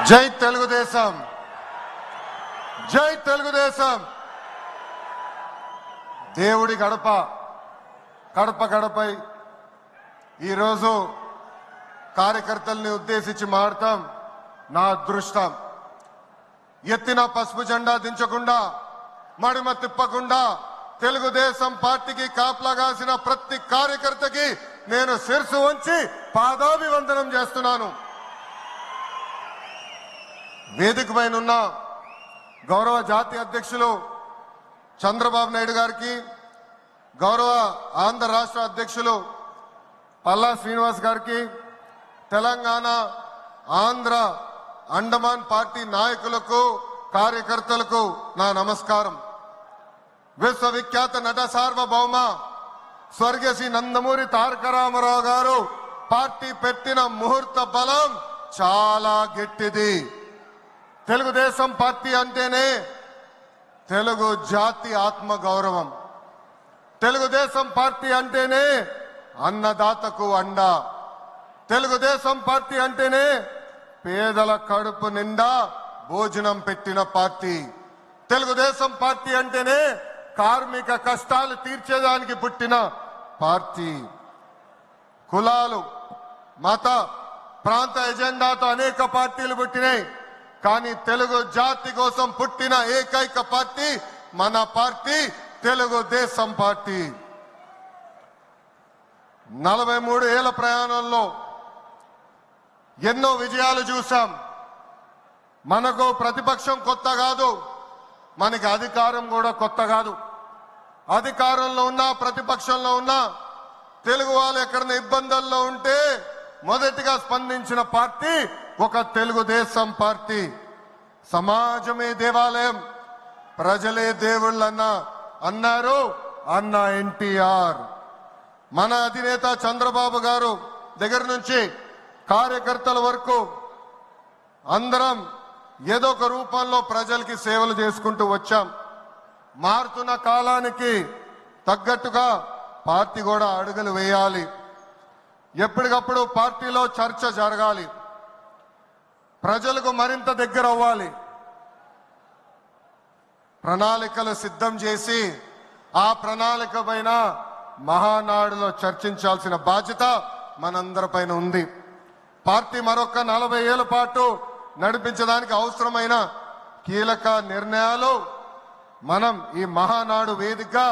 జై తెలుగుదేశం, జై తెలుగుదేశం. దేవుడి గడప గడప గడపై ఈరోజు కార్యకర్తల్ని ఉద్దేశించి మాడతాం. నా అదృష్టం, ఎత్తిన పసుపు జెండా దించకుండా, మడిమ తిప్పకుండా తెలుగుదేశం పార్టీకి కాపలాగాసిన ప్రతి కార్యకర్తకి నేను శిరసు వంచి పాదాభివందనం చేస్తున్నాను. వేదిక పైన ఉన్న గౌరవ జాతీయ అధ్యక్షులు చంద్రబాబు నాయుడు గారికి, గౌరవ ఆంధ్ర రాష్ట్ర అధ్యక్షులు పల్లా శ్రీనివాస్ గారికి, తెలంగాణ, ఆంధ్ర, అండమాన్ పార్టీ నాయకులకు, కార్యకర్తలకు నా నమస్కారం. విశ్వవిఖ్యాత నట సార్వభౌమ స్వర్గీయ శ్రీ నందమూరి తారక రామారావు గారు పార్టీ పెట్టిన ముహూర్త బలం చాలా గట్టిది. తెలుగుదేశం పార్టీ అంటేనే తెలుగు జాతి ఆత్మ గౌరవం. తెలుగుదేశం పార్టీ అంటేనే అన్నదాతకు అండ. తెలుగుదేశం పార్టీ అంటేనే పేదల కడుపు నిండా భోజనం పెట్టిన పార్టీ. తెలుగుదేశం పార్టీ అంటేనే కార్మిక కష్టాలు తీర్చేదానికి పుట్టిన పార్టీ. కులాలు, మత, ప్రాంత ఎజెండాతో అనేక పార్టీలు పుట్టినాయి. కానీ తెలుగు జాతి కోసం పుట్టిన ఏకైక పార్టీ మన పార్టీ తెలుగుదేశం పార్టీ. 43 ఏళ్ల ప్రయాణంలో ఎన్నో విజయాలు చూసాం. మనకు ప్రతిపక్షం కొత్త కాదు, మనకి అధికారం కూడా కొత్త కాదు. అధికారంలో ఉన్నా, ప్రతిపక్షంలో ఉన్నా తెలుగు వాళ్ళు ఎక్కడైనా ఇబ్బందుల్లో ఉంటే మొదటిగా స్పందించిన పార్టీ ఒక తెలుగుదేశం పార్టీ. సమాజమే దేవాలయం, ప్రజలే దేవుళ్ళన్న అన్నారు అన్న ఎన్టీఆర్. మన అధినేత చంద్రబాబు గారు దగ్గర నుంచి కార్యకర్తల వరకు అందరం ఏదో ఒక రూపంలో ప్రజలకి సేవలు చేసుకుంటూ వచ్చాం. మారుతున్న కాలానికి తగ్గట్టుగా పార్టీ కూడా అడుగులు వేయాలి. ఎప్పటికప్పుడు పార్టీలో చర్చ జరగాలి, ప్రజలకు మరింత దగ్గర అవ్వాలి. ప్రణాళికలు సిద్ధం చేసి ఆ ప్రణాళిక పైన మహానాడులో చర్చించాల్సిన బాధ్యత మనందరిపైన ఉంది. పార్టీ మరొక 40 ఏళ్ల పాటు నడిపించడానికి అవసరమైన కీలక నిర్ణయాలు మనం ఈ మహానాడు వేదికగా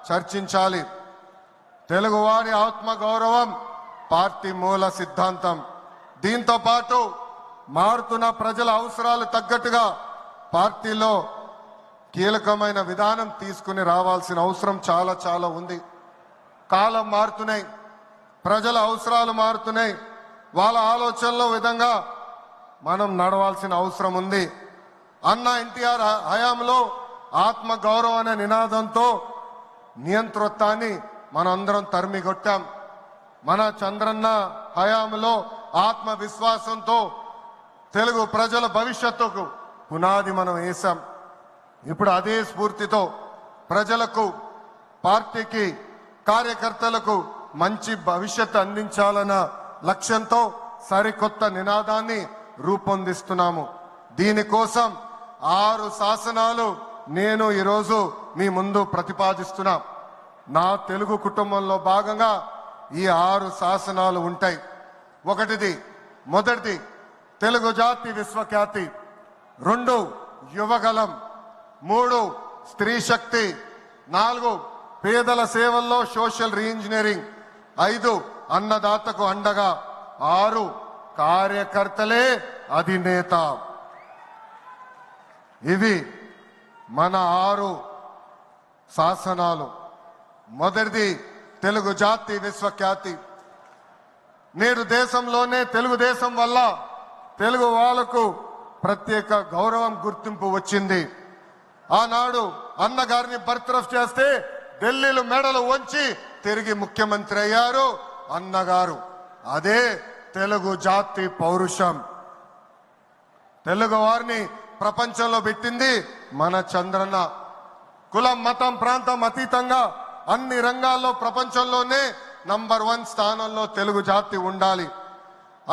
చర్చించాలి. తెలుగువారి ఆత్మ గౌరవం పార్టీ మూల సిద్ధాంతం. దీంతో పాటు మారుతున్న ప్రజల అవసరాలు తగ్గట్టుగా పార్టీలో కీలకమైన విధానం తీసుకుని రావాల్సిన అవసరం చాలా చాలా ఉంది. కాలం మారుతున్నాయి, ప్రజల అవసరాలు మారుతున్నాయి. వాళ్ళ ఆలోచనల విధంగా మనం నడవాల్సిన అవసరం ఉంది. అన్న ఎన్టీఆర్ హయాంలో ఆత్మ గౌరవం అనే నినాదంతో నియంతృత్వాన్ని మనందరం తరిమికొట్టాం. మన చంద్రన్న హయాంలో ఆత్మ విశ్వాసంతో తెలుగు ప్రజల భవిష్యత్తుకు పునాది మనం వేశాం. ఇప్పుడు అదే స్ఫూర్తితో ప్రజలకు, పార్టీకి, కార్యకర్తలకు మంచి భవిష్యత్తు అందించాలన్న లక్ష్యంతో సరికొత్త నినాదాన్ని రూపొందిస్తున్నాము. దీనికోసం 6 శాసనాలు నేను ఈరోజు మీ ముందు ప్రతిపాదిస్తున్నా. నా తెలుగు కుటుంబంలో భాగంగా ఈ 6 శాసనాలు ఉంటాయి. మొదటిది తెలుగు జాతి విశ్వఖ్యాతి, 2 యువగలం, 3 స్త్రీ శక్తి, 4 పేదల సేవల్లో సోషల్ రీఇంజనీరింగ్, 5 అన్నదాతకు అండగా, 6 కార్యకర్తలే అధినేత. ఇవి మన 6 శాసనాలు. మొదటిది తెలుగు జాతి విశ్వఖ్యాతి. నేడు దేశంలోనే తెలుగుదేశం వల్ల తెలుగు వాళ్లకు ప్రత్యేక గౌరవం, గుర్తింపు వచ్చింది. ఆనాడు అన్నగారిని బర్తరఫ్ చేస్తే ఢిల్లీలో మెడలు వంచి తిరిగి ముఖ్యమంత్రి అయ్యారు అన్నగారు. అదే తెలుగు జాతి పౌరుషం. తెలుగు వారిని ప్రపంచంలో పెట్టింది మన చంద్రన్న. కులం, మతం, ప్రాంతం అతీతంగా అన్ని రంగాల్లో ప్రపంచంలోనే నంబర్ 1 స్థానంలో తెలుగు జాతి ఉండాలి.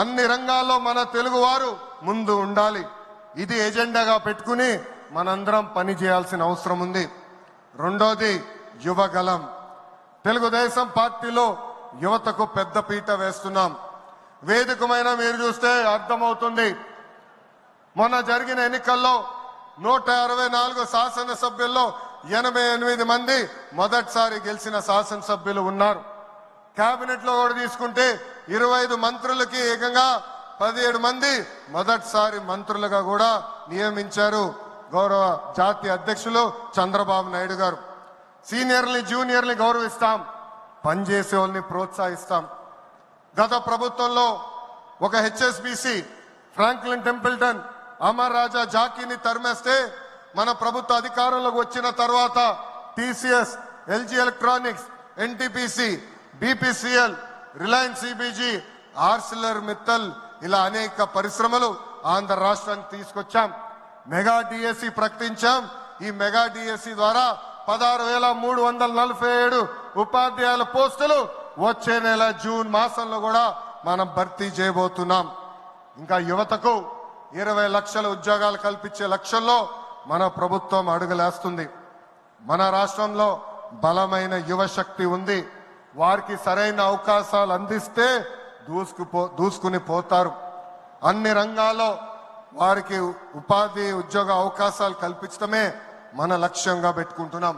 అన్ని రంగాల్లో మన తెలుగువారు ముందు ఉండాలి. ఇది ఎజెండాగా పెట్టుకుని మనందరం పని చేయాల్సిన అవసరం ఉంది. రెండోది యువగలం. తెలుగుదేశం పార్టీలో యువతకు పెద్ద పీట వేస్తున్నాం. వేదికమైన మీరు చూస్తే అర్థమవుతుంది. మొన్న జరిగిన ఎన్నికల్లో 164 శాసనసభ్యుల్లో 88 మంది మొదటిసారి గెలిచిన శాసనసభ్యులు ఉన్నారు. కేబినెట్ లో కూడా తీసుకుంటే 25 మంత్రులకి ఏకంగా 17 మంది మొదటిసారి మంత్రులుగా కూడా నియమించారు గౌరవ జాతీయ అధ్యక్షులు చంద్రబాబు నాయుడు గారు. సీనియర్ని జూనియర్ని గౌరవిస్తాం, పనిచేసే వాళ్ళని ప్రోత్సహిస్తాం. గత ప్రభుత్వంలో ఒక HSBC Franklin Templeton Amar Raja జాకీని తరిమేస్తే మన ప్రభుత్వ అధికారంలోకి వచ్చిన తర్వాత TCS, LG electronics, NTPC, BPCL, Reliance CBG, ArcelorMittal ఇలా అనేక పరిశ్రమలు ఆంధ్ర రాష్ట్రానికి తీసుకొచ్చాం. మెగా డిఎస్సి ప్రకటించాం. ఈ మెగా డిఎస్సి ద్వారా 16,347 ఉపాధ్యాయుల పోస్టులు వచ్చే నెల జూన్ మాసంలో కూడా మనం భర్తీ చేయబోతున్నాం. ఇంకా యువతకు 20 లక్షల ఉద్యోగాలు కల్పించే లక్ష్యంలో మన ప్రభుత్వం అడుగులేస్తుంది. మన రాష్ట్రంలో బలమైన యువ శక్తి ఉంది. వారికి సరైన అవకాశాలు అందిస్తే దూసుకుని పోతారు. అన్ని రంగాల్లో వారికి ఉపాధి ఉద్యోగ అవకాశాలు కల్పించడమే మన లక్ష్యంగా పెట్టుకుంటున్నాం.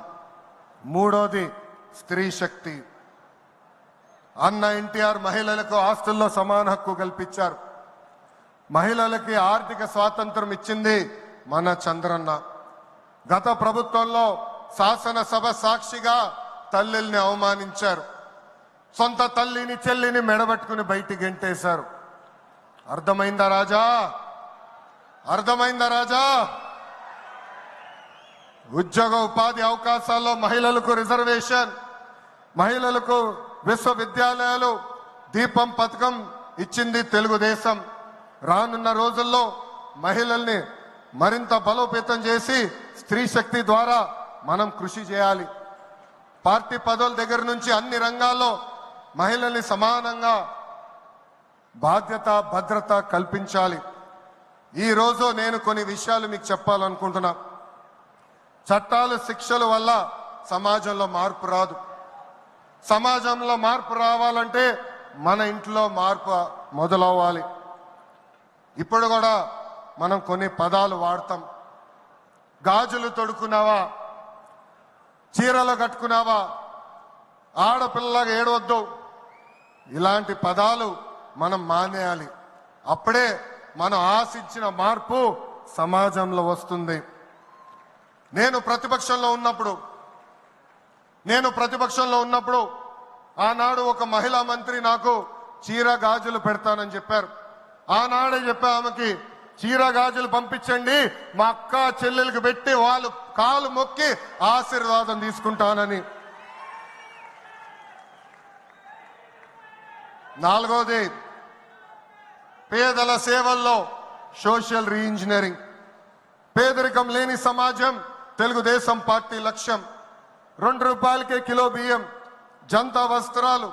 మూడోది స్త్రీ శక్తి. అన్న ఎన్టీఆర్ మహిళలకు ఆస్తుల్లో సమాన హక్కు కల్పించారు. మహిళలకి ఆర్థిక స్వాతంత్రం ఇచ్చింది మన చంద్రన్న. గత ప్రభుత్వంలో శాసనసభ సాక్షిగా తల్లిల్ని అవమానించారు. సొంత తల్లిని చెల్లిని మెడబట్టుకుని బయటికి గెంటేశారు. అర్థమైందా రాజా? అర్థమైందా రాజా? ఉద్యోగ ఉపాధి అవకాశాల్లో మహిళలకు రిజర్వేషన్, మహిళలకు విశ్వవిద్యాలయాలు, దీపం పథకం ఇచ్చింది తెలుగుదేశం. రానున్న రోజుల్లో మహిళల్ని మరింత బలోపేతం చేసి స్త్రీ శక్తి ద్వారా మనం కృషి చేయాలి. పార్టీ పదవుల దగ్గర నుంచి అన్ని రంగాల్లో మహిళల్ని సమానంగా బాధ్యత భద్రత కల్పించాలి. ఈ రోజు నేను కొన్ని విషయాలు మీకు చెప్పాలనుకుంటున్నా. చట్టాలు శిక్షల వల్ల సమాజంలో మార్పు రాదు. సమాజంలో మార్పు రావాలంటే మన ఇంట్లో మార్పు మొదలవ్వాలి. ఇప్పుడు కూడా మనం కొన్ని పదాలు వాడతాం. గాజులు తొడుకున్నావా, చీరలు కట్టుకున్నావా, ఆడపిల్లలాగా ఏడవద్దు, ఇలాంటి పదాలు మనం మానేయాలి. అప్పుడే మనం ఆశించిన మార్పు సమాజంలో వస్తుంది. నేను ప్రతిపక్షంలో ఉన్నప్పుడు ఆనాడు ఒక మహిళా మంత్రి నాకు చీర గాజులు పెడతానని చెప్పారు. ఆనాడే చెప్పా ఆమెకి, చీర గాజులు పంపించండి, మా అక్క చెల్లెలకు పెట్టి వాళ్ళు కాలు మొక్కి ఆశీర్వాదం తీసుకుంటానని. నాలుగోది పేదల సేవల్లో సోషల్ రీఇంజనీరింగ్. పేదరికం లేని సమాజం తెలుగుదేశం పార్టీ లక్ష్యం. 2 రూపాయలకే కిలో బియ్యం, జంతా వస్త్రాలు,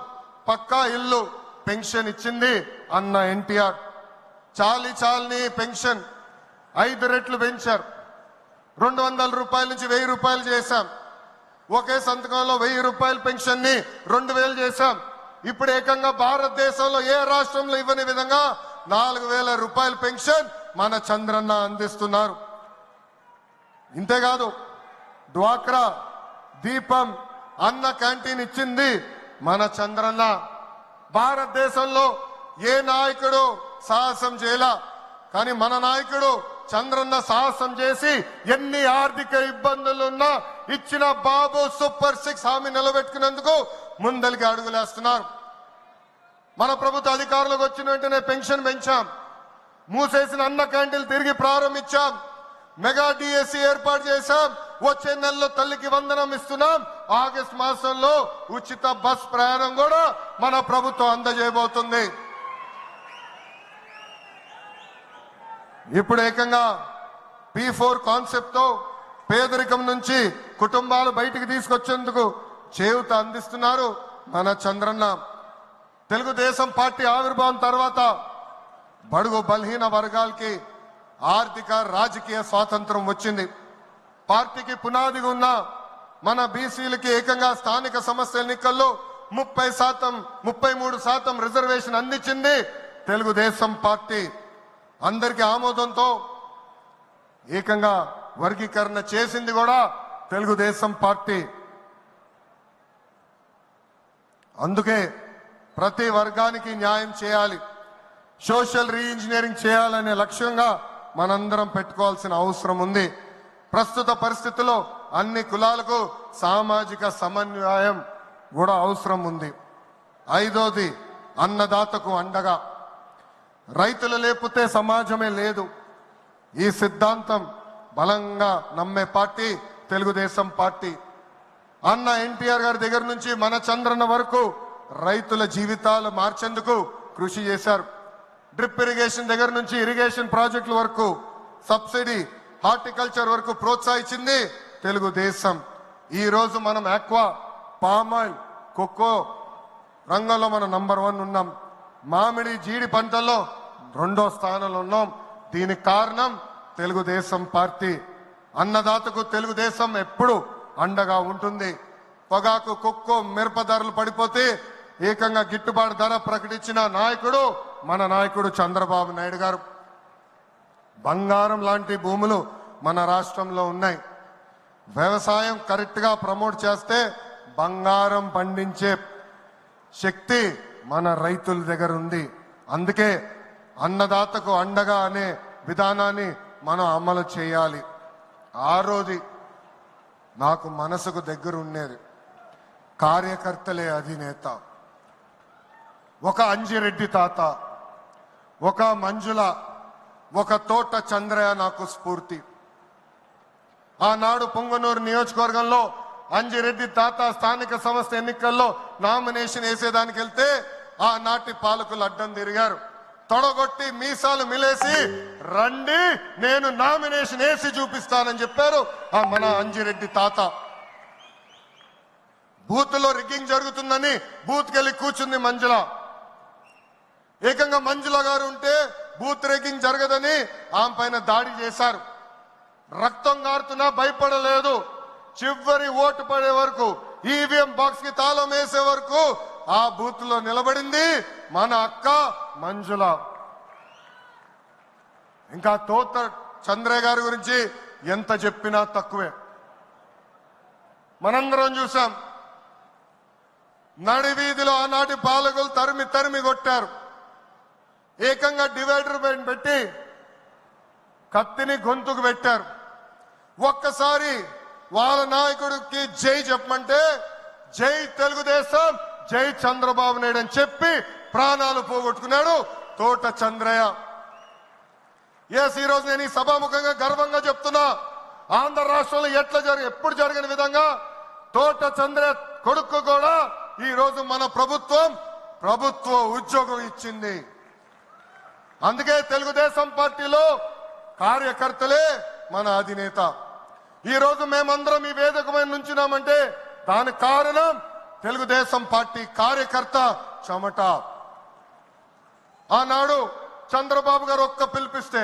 పక్కా ఇల్లు, పెన్షన్ ఇచ్చింది అన్న ఎన్టీఆర్. చాలని పెన్షన్ 5 రెట్లు పెంచారు. 200 రూపాయల నుంచి 1000 రూపాయలు చేశాం. ఒకే సంతకంలో 1000 రూపాయల పెన్షన్ ని 2000 చేశాం. ఇప్పుడు ఏకంగా భారతదేశంలో ఏ రాష్ట్రంలో ఇవ్వని విధంగా 4000 రూపాయల పెన్షన్ మన చంద్రన్న అందిస్తున్నారు. ఇంతేకాదు డ్వాక్రా, దీపం, అన్న క్యాంటీన్ ఇచ్చింది మన చంద్రన్న. భారతదేశంలో ఏ నాయకుడు సాహసం చేయలా, కానీ మన నాయకుడు చంద్రన్న సాహసం చేసి ఎన్ని ఆర్థిక ఇబ్బందులున్నా ఇచ్చిన బాబు సూపర్ 6 హామీ నిలబెట్టుకునేందుకు ముందలికి అడుగులేస్తున్నారు. మన ప్రభుత్వ అధికారులకు వచ్చిన వెంటనే పెన్షన్ పెంచాం. మూసేసిన అన్న క్యాంటీన్లు తిరిగి ప్రారంభించాం. మెగా డిఎస్సి ఏర్పాటు చేశాం. వచ్చే నెలలో తల్లికి వందనం ఇస్తున్నాం. ఆగస్టు మాసంలో ఉచిత బస్ ప్రయాణం కూడా మన ప్రభుత్వం అందజేయబోతుంది. ఇప్పుడు ఏకంగా P4 కాన్సెప్ట్ తో పేదరికం నుంచి కుటుంబాలు బయటికి తీసుకొచ్చేందుకు చేయూత అందిస్తున్నారు మన చంద్రన్న. తెలుగుదేశం పార్టీ ఆవిర్భావం తర్వాత బడుగు బలహీన వర్గాలకి ఆర్థిక రాజకీయ స్వాతంత్రం వచ్చింది. పార్టీకి పునాదిగా ఉన్న మన బీసీలకి ఏకంగా స్థానిక సంస్థల ఎన్నికల్లో 33% రిజర్వేషన్ అందించింది తెలుగుదేశం పార్టీ. అందరికీ ఆమోదంతో ఏకంగా వర్గీకరణ చేసింది కూడా తెలుగుదేశం పార్టీ. అందుకే ప్రతి వర్గానికి న్యాయం చేయాలి, సోషల్ రీఇంజనీరింగ్ చేయాలనే లక్ష్యంగా మనందరం పెట్టుకోవాల్సిన అవసరం ఉంది. ప్రస్తుత పరిస్థితుల్లో అన్ని కులాలకు సామాజిక సమన్వయం కూడా అవసరం ఉంది. 5వది అన్నదాతకు అండగా. రైతులు లేకపోతే సమాజమే లేదు. ఈ సిద్ధాంతం బలంగా నమ్మే పార్టీ తెలుగుదేశం పార్టీ. అన్న ఎన్టీఆర్ గారి దగ్గర నుంచి మన చంద్రన్న వరకు రైతుల జీవితాలు మార్చేందుకు కృషి చేశారు. డ్రిప్ ఇరిగేషన్ దగ్గర నుంచి ఇరిగేషన్ ప్రాజెక్టుల వరకు, సబ్సిడీ హార్టికల్చర్ వరకు ప్రోత్సహించింది తెలుగుదేశం. ఈ రోజు మనం ఆక్వా, పామాయిల్, కోకో రంగంలో మనం నంబర్ 1 ఉన్నాం. మామిడి, జీడి పంటల్లో 2వ స్థానంలో ఉన్నాం. దీనికి కారణం తెలుగుదేశం పార్టీ. అన్నదాతకు తెలుగుదేశం ఎప్పుడు అండగా ఉంటుంది. పొగాకు, కొక్కో, మిరప ధరలు పడిపోతే ఏకంగా గిట్టుబాటు ధర ప్రకటించిన నాయకుడు మన నాయకుడు చంద్రబాబు నాయుడు గారు. బంగారం లాంటి భూములు మన రాష్ట్రంలో ఉన్నాయి. వ్యవసాయం కరెక్ట్ గా ప్రమోట్ చేస్తే బంగారం పండించే శక్తి మన రైతుల దగ్గర ఉంది. అందుకే అన్నదాతకు అండగా అనే విధానాన్ని మనం అమలు చేయాలి. 6వది నాకు మనసుకు దగ్గర ఉండేది, కార్యకర్తలే అధినేత. ఒక అంజిరెడ్డి తాత, ఒక మంజుల, ఒక తోట చంద్రయ్య నాకు స్ఫూర్తి. ఆనాడు పొంగనూరు నియోజకవర్గంలో అంజిరెడ్డి తాత స్థానిక సంస్థ ఎన్నికల్లో నామినేషన్ వేసేదానికి వెళ్తే ఆనాటి పాలకులు అడ్డం తిరిగారు. తొడగొట్టి మీసాలు మిలేసి రండి నేను నామినేషన్ వేసి చూపిస్తానని చెప్పారు ఆ మన అంజిరెడ్డి తాత. బూత్ లో రిగ్గింగ్ జరుగుతుందని బూత్ కెళ్ళి కూర్చుంది మంజుల. ఏకంగా మంజుల గారు ఉంటే బూత్ రిగ్గింగ్ జరగదని ఆమె పైన దాడి చేశారు. రక్తం గారుతున్నా భయపడలేదు. చివరి ఓటు పడే వరకు, ఈవీఎం బాక్స్ కి తాళం వేసే వరకు ఆ బూత్ లో నిలబడింది మన అక్క మంజుల. ఇంకా తోట చంద్రయ్య గారి గురించి ఎంత చెప్పినా తక్కువే. మనందరం చూసాం, నడివీధిలో ఆనాటి పాలకులు తరిమి తరిమి కొట్టారు. ఏకంగా డివైడర్ పెట్టి కత్తిని గొంతుకు పెట్టారు. ఒక్కసారి వాళ్ళ నాయకుడికి జై చెప్పమంటే జై తెలుగుదేశం, జై చంద్రబాబు నాయుడు అని చెప్పి ప్రాణాలు పోగొట్టుకున్నాడు తోట చంద్రయ్య. ఈ రోజు నేను ఈ సభాముఖంగా గర్వంగా చెప్తున్నా, ఆంధ్ర రాష్ట్రంలో ఎప్పుడు జరిగిన విధంగా తోట చంద్రయ్య కొడుకు కూడా ఈ రోజు మన ప్రభుత్వ ఉద్యోగం ఇచ్చింది. అందుకే తెలుగుదేశం పార్టీలో కార్యకర్తలే మన అధినేత. ఈ రోజు మేమందరం ఈ వేదిక మీద నుంచున్నామంటే దానికి కారణం తెలుగుదేశం పార్టీ కార్యకర్త చెమట. ఆనాడు చంద్రబాబు గారు ఒక్క పిలిపిస్తే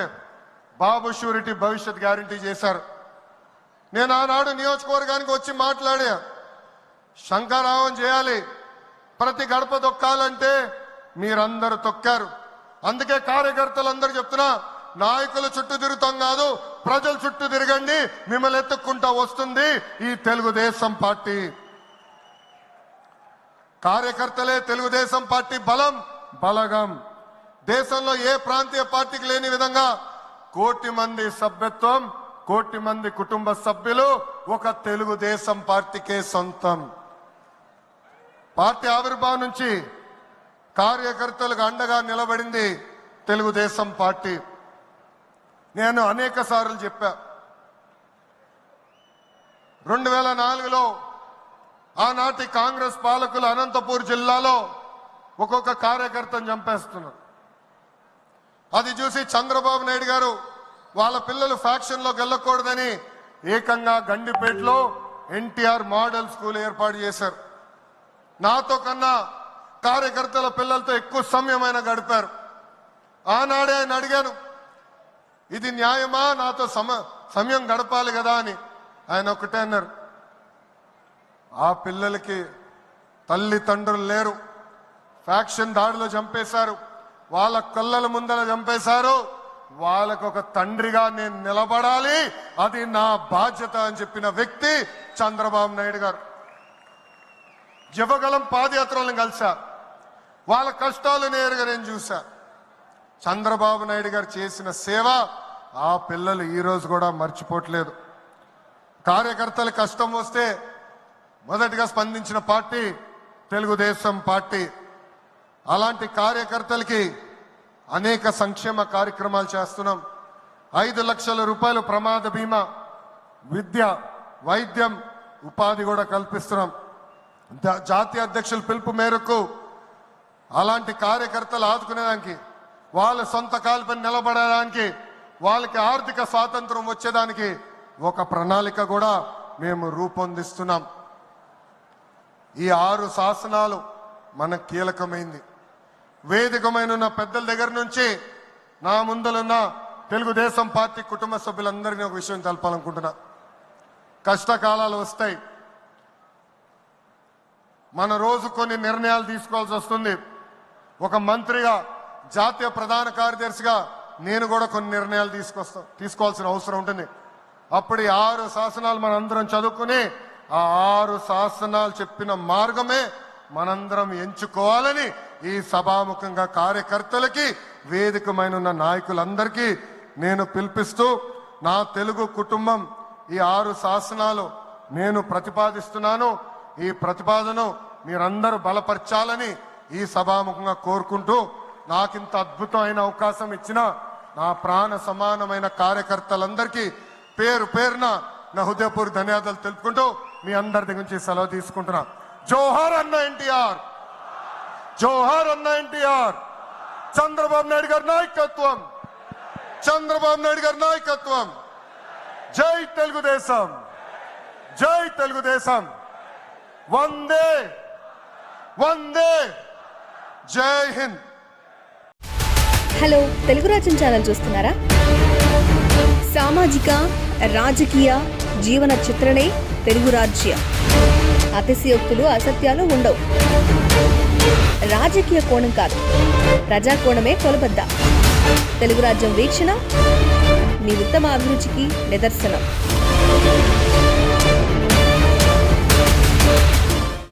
బాబు షూరిటీ భవిష్యత్ గ్యారంటీ చేశారు. నేను ఆనాడు నియోజకవర్గానికి వచ్చి మాట్లాడా, శంకరావం చేయాలి, ప్రతి గడప తొక్కాలంటే మీరందరూ తొక్కారు. అందుకే కార్యకర్తలందరూ చెప్తున్నా, నాయకుల చుట్టూ తిరుగుతాం కాదు, ప్రజల చుట్టూ తిరగండి, మిమ్మల్ని ఎత్తుక్కుంటా వస్తుంది ఈ తెలుగుదేశం పార్టీ. కార్యకర్తలే తెలుగుదేశం పార్టీ బలగం. దేశంలో ఏ ప్రాంతీయ పార్టీకి లేని విధంగా 1 కోటి మంది సభ్యత్వం, 1 కోటి మంది కుటుంబ సభ్యులు ఒక తెలుగుదేశం పార్టీకే సొంతం. పార్టీ ఆవిర్భావం నుంచి కార్యకర్తలకు అండగా నిలబడింది తెలుగుదేశం పార్టీ. నేను అనేక సార్లు చెప్పా, 2004లో ఆనాటి కాంగ్రెస్ పాలకులు అనంతపూర్ జిల్లాలో ఒక్కొక్క కార్యకర్తను చంపేస్తున్నారు. అది చూసి చంద్రబాబు నాయుడు గారు వాళ్ళ పిల్లలు ఫ్యాక్షన్లోకి వెళ్ళకూడదని ఏకంగా గండిపేటలో ఎన్టీఆర్ మోడల్ స్కూల్ ఏర్పాటు చేశారు. నాతో కన్నా కార్యకర్తల పిల్లలతో ఎక్కువ సమయం ఆయన గడిపారు. ఆనాడే ఆయన అడిగాను, ఇది న్యాయమా, నాతో సమయం గడపాలి కదా అని. ఆయన ఒకటే అన్నారు, ఆ పిల్లలకి తల్లిదండ్రులు లేరు, ఫ్యాక్షన్ దాడిలో చంపేశారు, వాళ్ళ కళ్ళల ముందర చంపేశారు, వాళ్ళకు ఒక తండ్రిగా నేను నిలబడాలి, అది నా బాధ్యత అని చెప్పిన వ్యక్తి చంద్రబాబు నాయుడు గారు. యువగలం పాదయాత్రలను కలిసా, వాళ్ళ కష్టాలు నేరుగా నేను చూసా. చంద్రబాబు నాయుడు గారు చేసిన సేవ ఆ పిల్లలు ఈ రోజు కూడా మర్చిపోవట్లేదు. కార్యకర్తల కష్టం వస్తే మొదటిగా స్పందించిన పార్టీ తెలుగుదేశం పార్టీ. అలాంటి కార్యకర్తలకి అనేక సంక్షేమ కార్యక్రమాలు చేస్తున్నాం. 5 లక్షల రూపాయలు ప్రమాద బీమా, విద్య, వైద్యం, ఉపాధి కూడా కల్పిస్తున్నాం. జాతీయ అధ్యక్షుల పిలుపు మేరకు అలాంటి కార్యకర్తలు ఆదుకునేదానికి, వాళ్ళ సొంత కాలుపై నిలబడడానికి, వాళ్ళకి ఆర్థిక స్వాతంత్రం వచ్చేదానికి ఒక ప్రణాళిక కూడా మేము రూపొందిస్తున్నాం. ఈ 6 శాసనాలు మనకు కీలకమైంది. వేదికమైన పెద్దల దగ్గర నుంచి నా ముందలున్న తెలుగుదేశం పార్టీ కుటుంబ సభ్యులందరినీ ఒక విషయం తెలపాలనుకుంటున్నా. కష్టకాలాలు వస్తాయి, మన రోజు కొన్ని నిర్ణయాలు తీసుకోవాల్సి వస్తుంది. ఒక మంత్రిగా, జాతీయ ప్రధాన కార్యదర్శిగా నేను కూడా కొన్ని నిర్ణయాలు తీసుకోవాల్సిన అవసరం ఉంటుంది. అప్పుడు ఈ 6 శాసనాలు మనందరం చదువుకుని ఆ 6 శాసనాలు చెప్పిన మార్గమే మనందరం ఎంచుకోవాలని ఈ సభాముఖంగా కార్యకర్తలకి, వేదికమైన నాయకులందరికీ నేను పిలిపిస్తూ, నా తెలుగు కుటుంబం ఈ 6 శాసనాలు నేను ప్రతిపాదిస్తున్నాను. ఈ ప్రతిపాదన మీరందరూ బలపరచాలని ఈ సభాముఖంగా కోరుకుంటూ, నాకింత అద్భుతమైన అవకాశం ఇచ్చిన నా ప్రాణ సమానమైన కార్యకర్తలందరికీ పేరు పేరున నా హృదయపూర్వక ధన్యవాదాలు తెలుపుకుంటూ మీ అందరి దగ్గర నుంచి సెలవు తీసుకుంటున్నా. జోహార్ అన్న ఎన్టీఆర్, జోహార్ అన్న ఎన్టీఆర్. చంద్రబాబు నాయుడు గారి నాయకత్వం, చంద్రబాబు నాయుడు గారి నాయకత్వం. జై తెలుగుదేశం, జై తెలుగుదేశం. వందే వందే, జై హింద్. హలో, తెలుగు రాజ్యం ఛానల్ చూస్తున్నారా? సామాజిక, రాజకీయ, జీవన చిత్రణే తెలుగు రాజ్యం. అతిశయోక్తులు, అసత్యాలు ఉండవు. రాజకీయ కోణం కాదు, ప్రజా కోణమే కొలబద్ద. తెలుగు రాజ్యం వీక్షణ మీ ఉత్తమ అభిరుచికి నిదర్శనం.